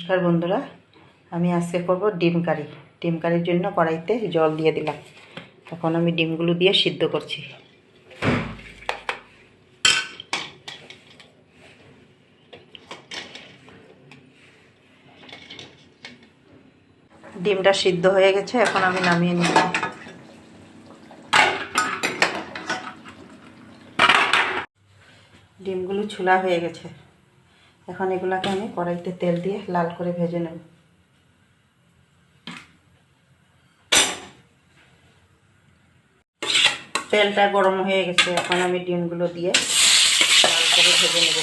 নমস্কার বন্ধুরা, আমি আজকে করব ডিম কারি। ডিম কারির জন্য কড়াইতে জল দিয়ে দিলাম। এখন আমি ডিমগুলো দিয়ে সিদ্ধ করছি। ডিমটা সিদ্ধ হয়ে গেছে, এখন আমি নামিয়ে নিব। ডিমগুলো ছোলা হয়ে গেছে, এখন এগুলাকে আমি কড়াইতে তেল দিয়ে লাল করে ভেজে নেব। তেলটা গরম হয়ে গেছে, এখন আমি ডিমগুলো দিয়ে লাল করে ভেজে নেব।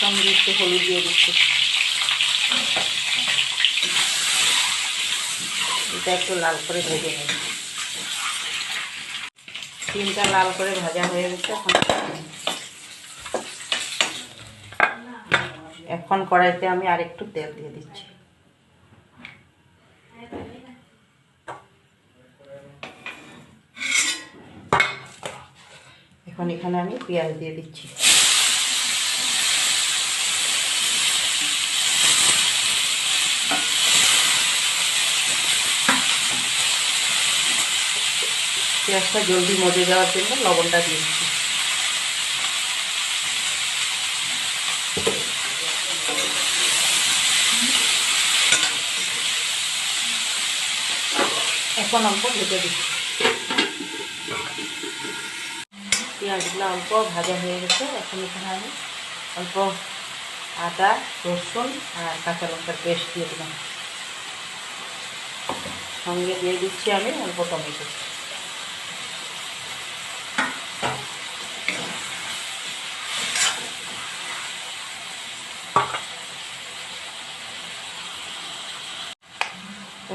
সঙ্গে একটু হলুদ দিয়ে দিচ্ছি। এটা একটু লাল করে ভেজে নেব। ডিমটা লাল করে ভাজা হয়ে গেছে, এখন কড়াইতে আমি আরেকটু তেল দিয়ে দিচ্ছি। এখন এখানে আমি পেঁয়াজ দিয়ে দিচ্ছি। পেঁয়াজটা জলদি মজে যাওয়ার জন্য লবণটা দিয়ে দিচ্ছি। এখন অল্প ভেজে দিচ্ছি। পেঁয়াজগুলো অল্প ভাজা হয়ে গেছে, এখন এখানে আমি অল্প আদা, রসুন আর কাঁচা লঙ্কার পেস্ট দিয়ে দিলাম। সঙ্গে দিয়ে দিচ্ছি আমি অল্প টমেটো।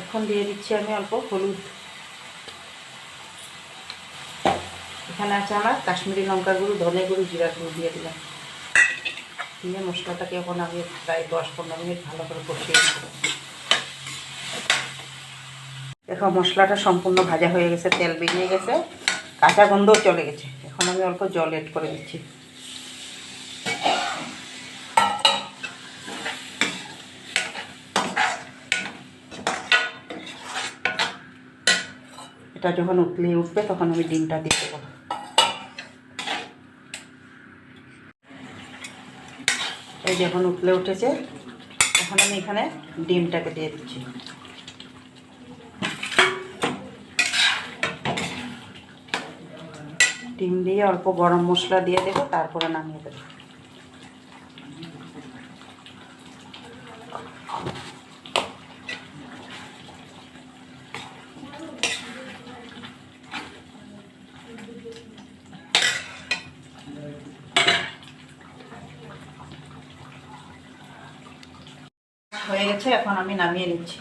এখন দিয়ে দিচ্ছি আমি অল্প হলুদ। এখানে আছে আমার কাশ্মীরি লঙ্কার গুঁড়ো, ধনে গুঁড়ো, জিরা গুঁড়ো দিয়ে দিলাম। দিয়ে মশলাটাকে এখন আমি প্রায় 10-15 মিনিট ভালো করে কষিয়ে নেব। দেখো মশলাটা সম্পূর্ণ ভাজা হয়ে গেছে, তেল বেরিয়ে গেছে, কাঁচা গন্ধও চলে গেছে। এখন আমি অল্প জল এড করে দিচ্ছি। এটা যখন উঠবে তখন আমি ডিমটা দিয়ে দেবো। এই যখন উঠেছে, এখন আমি এখানে ডিমটাকে দিয়ে দিচ্ছি। ডিম দিয়ে অল্প গরম মশলা দিয়ে দেবো, তারপরে নামিয়ে দেবো। হয়ে গেছে, এখন আমি নামিয়ে নিচ্ছি।